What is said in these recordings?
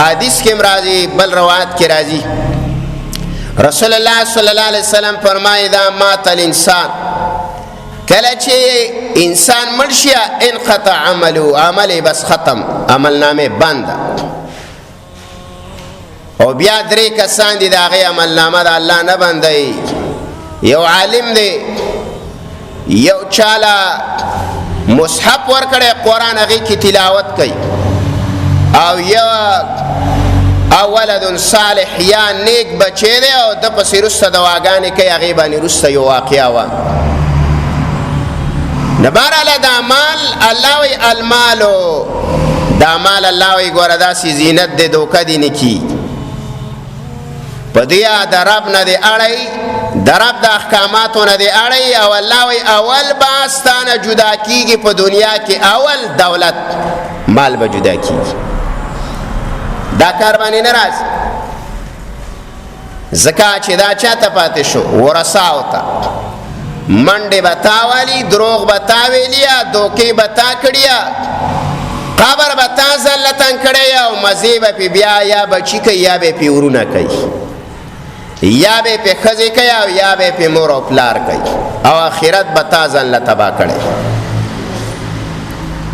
حدیث کې راځي بل روایت کې راځي رسول الله صلی الله علیه وسلم فرمایي دا مات الانسان کله چې انسان مړ شي انقطع عمله عمل بس ختم عمل نامه بند او بیا درې کسان دي دا غي عمل نامه د الله نه بندي یو عالم دی یو چاله مصحف ورکړي قرآن هغه کی تلاوت کوي او یا اولد صالح یا نیک بچی دی او د پسې رسته دواګانې کوي هغه باندې رسته یو واقعا و نبارله د مال الله وی المالو دا مال الله وی ګوره داسې زینت دی دوکه دی نکی په دې د رب نه دی اړی د رب د احکاماتو نه دی اړی او الله وی اول باستانه جدا کیږي په دنیا کې اول دولت مال به جدا کیږي دا کار باندې ناراض زکات چې دا چاته پاتې شو ورثاو ته منډه بتاوالی دروغ بتاویلیا دوکي بتا کړیا قبر بتا زلتن کړیا او مزيبه په بیا یا بچی کوي یا به پیورونه کوي یا به په خزه کوي او یا به په مور او پلار کوي او اخرت بتا زلت تبا کړي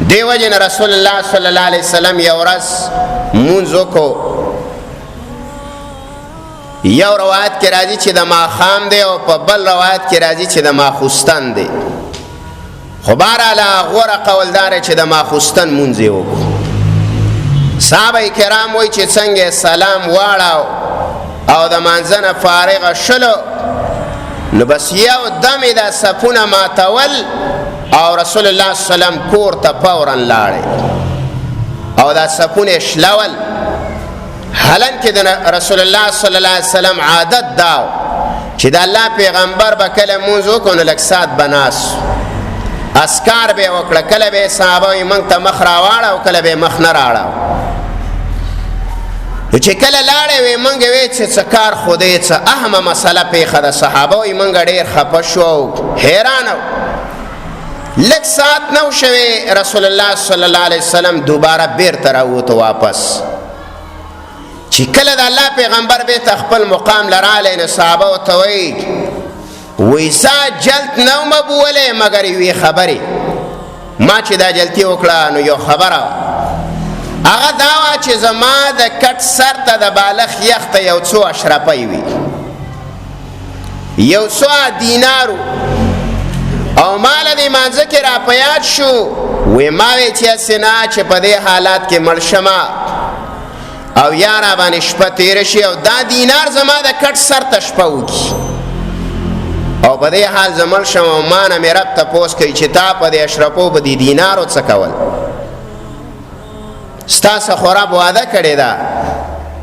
دیو جن رسول الله صلی الله علیه وسلم یو ورځ مونږ کو یو روایت کې راځي چې د ماخام دی او په بل روایت کې راځي چې د ماخوستن دی خو بهرحاله غوره قولدار چې د ماخوستن مونځ یې وکړو صحابه کرام وایي چې څنګه سلام واړاو او د مانځنه فارغه شلو نو بس یو دمې د صفونه ماتول او رسول الله صلی الله علیه وسلم کور ته فورا لاړې او دا صفونه شلول حالانکه د رسول الله صلی الله علیه وسلم عادت داو چې د الله پیغمبر به کله مونځ وکړو نو لږ ساعت بناس اسکار به وکړه کله به صحابه موږ ته مخ راواړه او کله به مخ نه راړه چې کله لاړې وې موږ وې چې څه کار خدای څه اهمه مسله پیښه د صحابه وې موږ ډېر خفه شو حیران لږ ساعت نو شوی رسول الله صلی الله علیه وسلم دوباره بیرته راووت واپس چې کله د الله پیغمبر به خپل مقام لراله نو صحابه ورته وایي سا جلد نو مبوله مگر یوې خبرې ما چې دا جلدی وکړه نو یو خبره هغه دا وه چې زما د کټ سر ته د بالغ یخ ته یو څو اشرفی وي یو څو دینارو او مال دې مانځه کې را په یاد شو وی ما وی چې اسنه چې په دې حالات کې مړ شمه او یا را باندې شپه تیر شي او دا دینار زما د کټ سر ته شپه وکړي او په دې حال زمړ شم او ما نه مې رب تپوس کوي چې تا په دې اشرفو په دې دینارو څه کول ستاسو خراب وعده کړې ده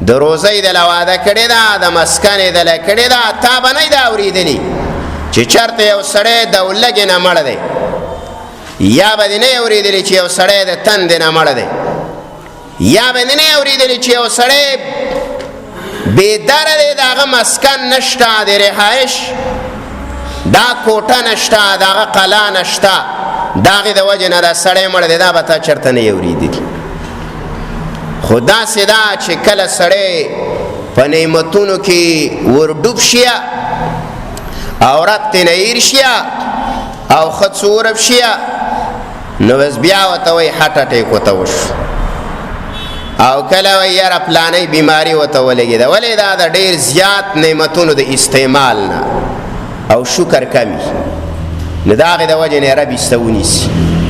د روزۍ د وعده کړې ده د مسکن د کړې ده تا باندې دا اوریدلی چې چرته یو سړی د ولګې نه مړ دی یا به نه اوریدلی چې یو سړی د تند نه مړ دی یا به نه اوریدلی چې یو سړی بې دره دی دغه مسکن نشته د رهایش دا کوټه نشته دغه قلا نشته د هغې د وجې نه دا سړی مړ دی دا به تا چېرته نه اوریدلی خو داسې ده چې کله سړی په نعمتونو کې ورډوب شي او رب تینا ایر شیا او خود سورب شیا نو بس بیا وتا وی هارت اٹیک وتا وش او کله وی یاره پلانې بیماری وتا ولګی دا ولې دا د ډیر زیات نعمتونو د استعمال نه او شکر کمی نه داغه د وجه نه رب استونی سي